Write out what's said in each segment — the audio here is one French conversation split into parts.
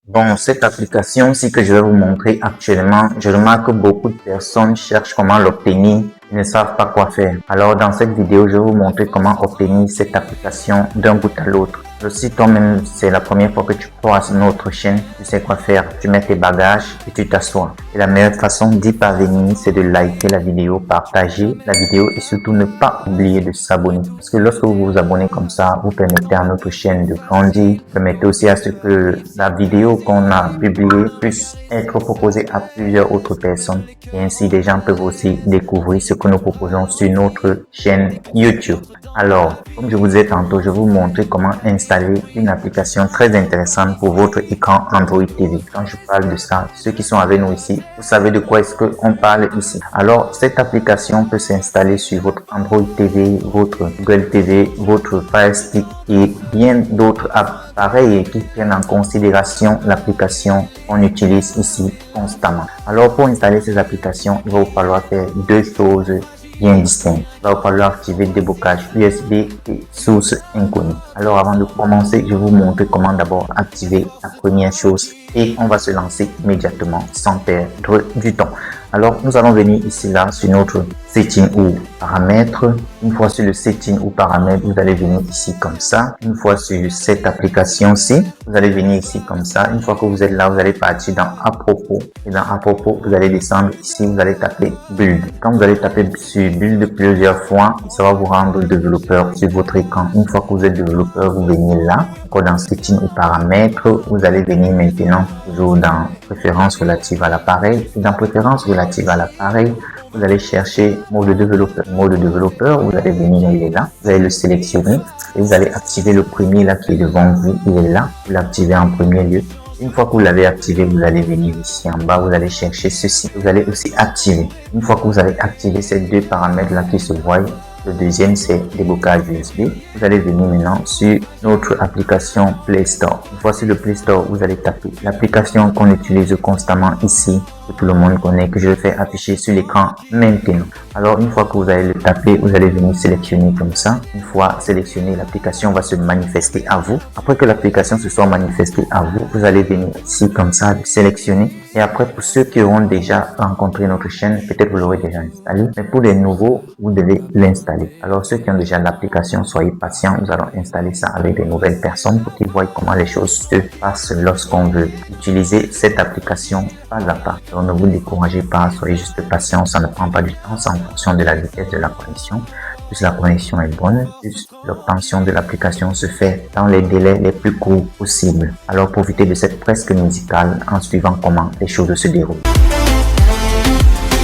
Bon, cette application-ci que je vais vous montrer actuellement, je remarque que beaucoup de personnes cherchent comment l'obtenir et ne savent pas quoi faire. Alors, dans cette vidéo, je vais vous montrer comment obtenir cette application d'un bout à l'autre. Si toi-même, c'est la première fois que tu croises notre chaîne, tu sais quoi faire. Tu mets tes bagages et tu t'assois. Et la meilleure façon d'y parvenir, c'est de liker la vidéo, partager la vidéo et surtout ne pas oublier de s'abonner. Parce que lorsque vous vous abonnez comme ça, vous permettez à notre chaîne de grandir. Vous permettez aussi à ce que la vidéo qu'on a publiée puisse être proposée à plusieurs autres personnes. Et ainsi, des gens peuvent aussi découvrir ce que nous proposons sur notre chaîne YouTube. Alors, comme je vous disais tantôt, je vais vous montrer comment installer une application très intéressante pour votre écran Android TV. Quand je parle de ça, ceux qui sont avec nous ici, vous savez de quoi est-ce qu'on parle ici. Alors, cette application peut s'installer sur votre Android TV, votre Google TV, votre Fire Stick et bien d'autres appareils qui prennent en considération l'application qu'on utilise ici constamment. Alors, pour installer ces applications, il va vous falloir faire deux choses bien distinctes. Il va vous falloir activer le déblocage USB et source inconnue. Alors avant de commencer, je vais vous montrer comment d'abord activer la première chose et on va se lancer immédiatement sans perdre du temps. Alors nous allons venir ici là sur notre setting ou paramètres. Une fois sur le setting ou paramètres, vous allez venir ici comme ça. Une fois sur cette application-ci, vous allez venir ici comme ça. Une fois que vous êtes là, vous allez partir dans à propos. Et dans à propos, vous allez descendre ici, vous allez taper build. Quand vous allez taper sur build plusieurs fois, ça va vous rendre développeur sur votre écran. Une fois que vous êtes développeur, vous venez là. Encore dans setting ou paramètres, vous allez venir maintenant toujours dans préférences relatives à l'appareil. Et dans préférences relatives à l'appareil, vous allez chercher mode développeur. Mode développeur, vous allez venir, il est là. Vous allez le sélectionner et vous allez activer le premier là qui est devant vous. Il est là. Vous l'activez en premier lieu. Une fois que vous l'avez activé, vous allez venir ici en bas. Vous allez chercher ceci. Vous allez aussi activer. Une fois que vous avez activé ces deux paramètres là qui se voient, le deuxième, c'est déblocage USB. Vous allez venir maintenant sur notre application Play Store. Une fois sur le Play Store, vous allez taper l'application qu'on utilise constamment ici, que tout le monde connaît, que je vais faire afficher sur l'écran maintenant. Alors, une fois que vous allez le taper, vous allez venir sélectionner comme ça. Une fois sélectionné, l'application va se manifester à vous. Après que l'application se soit manifestée à vous, vous allez venir ici comme ça, sélectionner. Et après, pour ceux qui auront déjà rencontré notre chaîne, peut-être vous l'aurez déjà installé. Mais pour les nouveaux, vous devez l'installer. Alors, ceux qui ont déjà l'application, soyez patients. Nous allons installer ça avec des nouvelles personnes pour qu'ils voient comment les choses se passent lorsqu'on veut utiliser cette application pas à pas. Alors, ne vous découragez pas, soyez juste patients. Ça ne prend pas du temps, c'est en fonction de la vitesse de la connexion. Plus la connexion est bonne, plus l'obtention de l'application se fait dans les délais les plus courts possibles. Alors profitez de cette fresque musicale en suivant comment les choses se déroulent.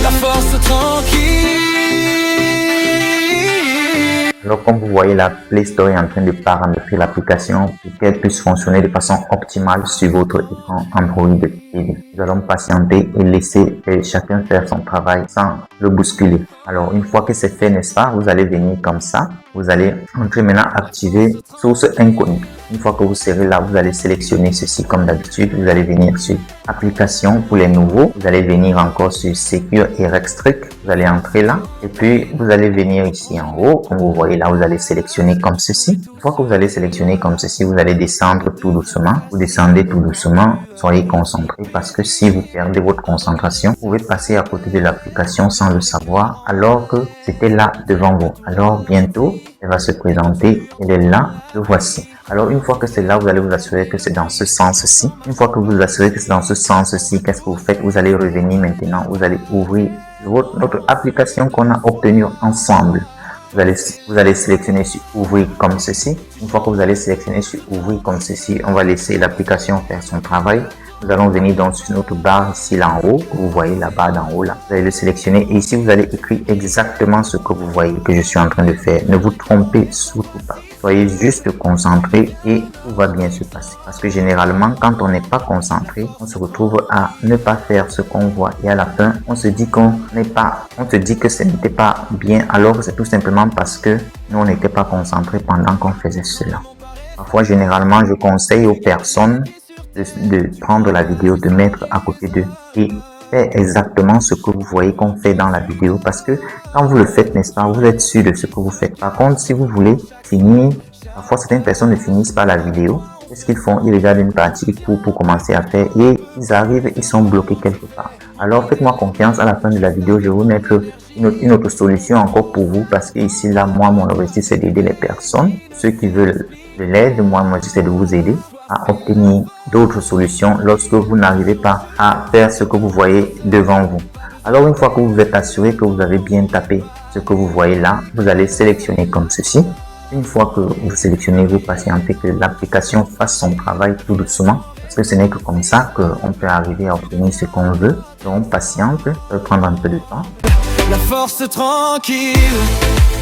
La force tranquille. Alors comme vous voyez, la Play Store est en train de paramétrer l'application pour qu'elle puisse fonctionner de façon optimale sur votre écran Android TV. Nous allons patienter et laisser chacun faire son travail sans le bousculer. Alors une fois que c'est fait, n'est-ce pas, vous allez venir comme ça. Vous allez entrer maintenant activer source inconnue. Une fois que vous serez là, vous allez sélectionner ceci comme d'habitude. Vous allez venir sur application pour les nouveaux. Vous allez venir encore sur Secure et Restrict. Vous allez entrer là. Et puis, vous allez venir ici en haut. Comme vous voyez là, vous allez sélectionner comme ceci. Une fois que vous allez sélectionner comme ceci, vous allez descendre tout doucement. Vous descendez tout doucement. Soyez concentrés parce que si vous perdez votre concentration, vous pouvez passer à côté de l'application sans le savoir alors que c'était là devant vous. Alors, bientôt, elle va se présenter. Elle est là. Le voici. Alors, une fois que c'est là, vous allez vous assurer que c'est dans ce sens-ci. Une fois que vous vous assurez que c'est dans ce sens-ci, qu'est-ce que vous faites? Vous allez revenir maintenant. Vous allez ouvrir notre application qu'on a obtenue ensemble. Vous allez sélectionner sur ouvrir comme ceci. Une fois que vous allez sélectionner sur ouvrir comme ceci, on va laisser l'application faire son travail. Nous allons venir donc sur notre barre ici là en haut, que vous voyez la barre d'en haut là. Vous allez le sélectionner et ici vous allez écrire exactement ce que vous voyez que je suis en train de faire. Ne vous trompez surtout pas. Soyez juste concentré et tout va bien se passer. Parce que généralement, quand on n'est pas concentré, on se retrouve à ne pas faire ce qu'on voit. Et à la fin, on se dit que ce n'était pas bien, alors que c'est tout simplement parce que nous, on n'était pas concentré pendant qu'on faisait cela. Parfois, généralement, je conseille aux personnes de prendre la vidéo, de mettre à côté d'eux et faire exactement ce que vous voyez qu'on fait dans la vidéo, parce que quand vous le faites, n'est-ce pas, vous êtes sûr de ce que vous faites. Par contre, si vous voulez finir, parfois certaines personnes ne finissent pas la vidéo qu'est-ce qu'ils font? Ils regardent une partie pour commencer à faire et ils arrivent, ils sont bloqués quelque part. Alors faites-moi confiance, à la fin de la vidéo, je vais vous mettre une autre solution encore pour vous parce que ici, là, moi, mon objectif, c'est d'aider les personnes. Ceux qui veulent de l'aide, moi, j'essaie de vous aider à obtenir d'autres solutions lorsque vous n'arrivez pas à faire ce que vous voyez devant vous. Alors, une fois que vous êtes assuré que vous avez bien tapé ce que vous voyez là, vous allez sélectionner comme ceci. Une fois que vous sélectionnez, vous patientez que l'application fasse son travail tout doucement. Parce que ce n'est que comme ça qu'on peut arriver à obtenir ce qu'on veut. Donc, patiente, ça peut prendre un peu de temps. La force tranquille.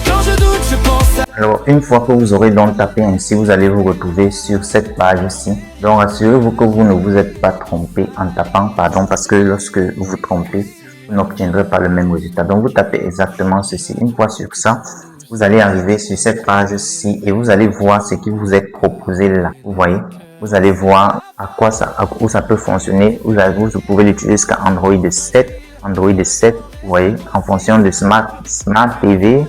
Quand je doute, je pense à... Alors, une fois que vous aurez donc tapé ainsi, vous allez vous retrouver sur cette page-ci. Donc, assurez-vous que vous ne vous êtes pas trompé en tapant, pardon, parce que lorsque vous vous trompez, vous n'obtiendrez pas le même résultat. Donc, vous tapez exactement ceci. Une fois sur ça, vous allez arriver sur cette page-ci et vous allez voir ce qui vous est proposé là. Vous voyez, vous allez voir où ça peut fonctionner. Vous pouvez l'utiliser jusqu'à Android 7. Android 7, vous voyez, en fonction de Smart TV,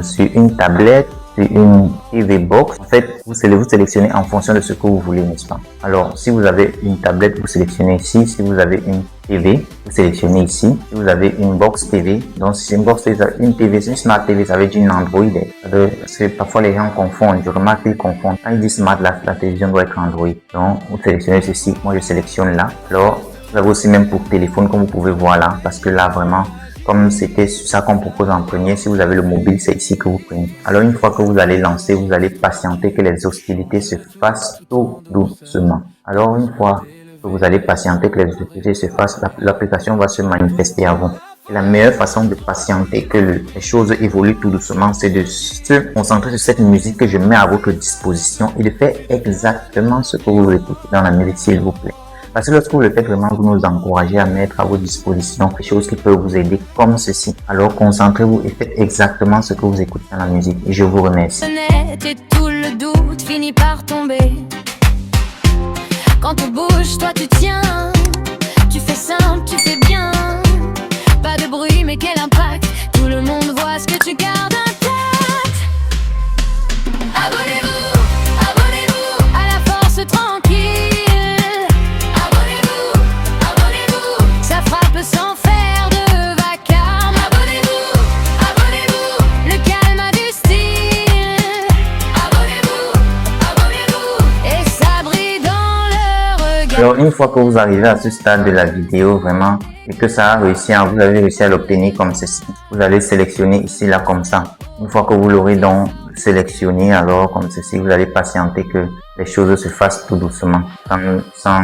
sur une tablette, sur une TV Box. En fait, vous sélectionnez en fonction de ce que vous voulez, n'est-ce pas? Alors, si vous avez une tablette, vous sélectionnez ici. Si vous avez une TV, vous sélectionnez ici. Si vous avez une Box TV, donc si c'est une Box TV, une TV, c'est une Smart TV, ça veut dire une Android. Parce que parfois les gens confondent, je remarque qu'ils confondent. Quand ils disent Smart, la télévision doit être Android. Donc, vous sélectionnez ceci. Moi, je sélectionne là. Alors, vous avez aussi même pour téléphone, comme vous pouvez voir là, parce que là, vraiment, comme c'était ça qu'on propose en premier, si vous avez le mobile, c'est ici que vous prenez. Alors, une fois que vous allez lancer, vous allez patienter que les hostilités se fassent tout doucement. Alors, une fois que vous allez patienter que les hostilités se fassent, l'application va se manifester à vous. Et la meilleure façon de patienter que les choses évoluent tout doucement, c'est de se concentrer sur cette musique que je mets à votre disposition et de faire exactement ce que vous écoutez dans la musique, s'il vous plaît. Parce que lorsque vous le faites vraiment, vous nous encouragez à mettre à votre disposition des choses qui peuvent vous aider comme ceci. Alors concentrez-vous et faites exactement ce que vous écoutez dans la musique. Et je vous remercie. Et tout le doute finit par tomber. Quand tu bouges, toi tu tiens. Tu fais simple, tu fais bien. Pas de bruit, mais quel impact. Tout le monde voit ce que tu gardes intact. Abonnez-vous, abonnez-vous à la force tranquille. Sans faire de vacarme. Abonnez-vous, abonnez-vous, le calme a du style. Abonnez-vous, abonnez-vous, et ça brille dans le regard. Alors, une fois que vous arrivez à ce stade de la vidéo, vraiment, et que ça a réussi, vous avez réussi à l'obtenir comme ceci. Vous allez sélectionner ici, là, comme ça. Une fois que vous l'aurez donc sélectionné, alors, comme ceci, vous allez patienter que les choses se fassent tout doucement, sans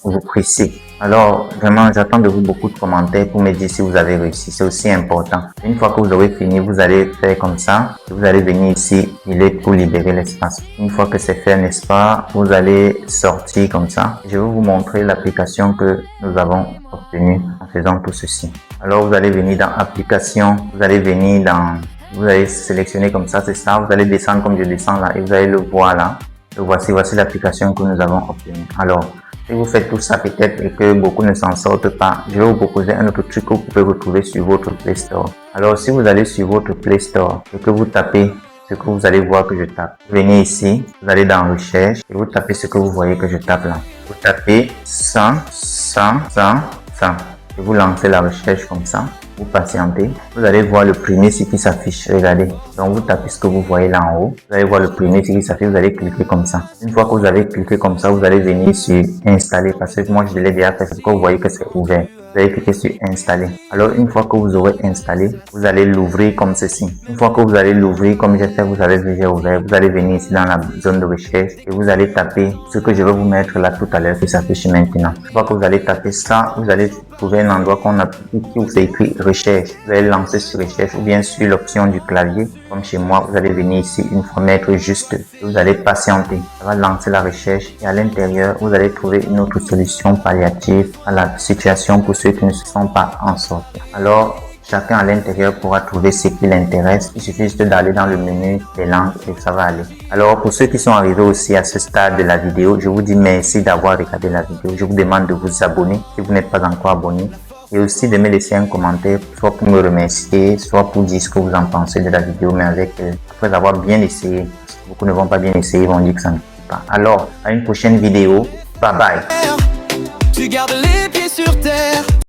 vous presser. Alors, vraiment, j'attends de vous beaucoup de commentaires pour me dire si vous avez réussi. C'est aussi important. Une fois que vous aurez fini, vous allez faire comme ça. Vous allez venir ici, il est pour libérer l'espace. Une fois que c'est fait, n'est-ce pas, vous allez sortir comme ça. Je vais vous montrer l'application que nous avons obtenue en faisant tout ceci. Alors, vous allez venir dans Application. Vous allez sélectionner comme ça, c'est ça. Vous allez descendre comme je descends là et vous allez le voir là. Et voici l'application que nous avons obtenue. Alors, si vous faites tout ça peut-être et que beaucoup ne s'en sortent pas, je vais vous proposer un autre truc que vous pouvez retrouver sur votre Play Store. Alors, si vous allez sur votre Play Store et que vous tapez ce que vous allez voir que je tape, venez ici, vous allez dans Recherche et vous tapez ce que vous voyez que je tape là. Vous tapez 100, 100, 100, 100 et vous lancez la recherche comme ça. Vous patientez, vous allez voir le premier site qui s'affiche, regardez. Donc vous tapez ce que vous voyez là en haut, vous allez voir le premier site qui s'affiche, vous allez cliquer comme ça. Une fois que vous avez cliqué comme ça, vous allez venir sur installer, parce que moi je l'ai déjà fait, parce que vous voyez que c'est ouvert. Vous allez cliquer sur installer. Alors une fois que vous aurez installé, vous allez l'ouvrir comme ceci. Une fois que vous allez l'ouvrir comme j'ai fait, vous avez déjà ouvert, vous allez venir ici dans la zone de recherche et vous allez taper ce que je vais vous mettre là tout à l'heure qui s'affiche maintenant. Une fois que vous allez taper ça, vous allez trouver un endroit qui vous écrit recherche. Vous allez lancer sur recherche ou bien sur l'option du clavier. Comme chez moi, vous allez venir ici une fois mettre juste. Vous allez patienter. Ça va lancer la recherche et à l'intérieur, vous allez trouver une autre solution palliative à la situation pour ceux qui ne se sont pas en sortis. Alors, chacun à l'intérieur pourra trouver ce qui l'intéresse. Il suffit juste d'aller dans le menu des langues et ça va aller. Alors, pour ceux qui sont arrivés aussi à ce stade de la vidéo, je vous dis merci d'avoir regardé la vidéo. Je vous demande de vous abonner si vous n'êtes pas encore abonné. Et aussi de me laisser un commentaire, soit pour me remercier, soit pour dire ce que vous en pensez de la vidéo, mais après avoir bien essayé. Beaucoup ne vont pas bien essayer, ils vont dire que ça ne pas. Alors, à une prochaine vidéo. Bye bye. Tu gardes les pieds sur terre.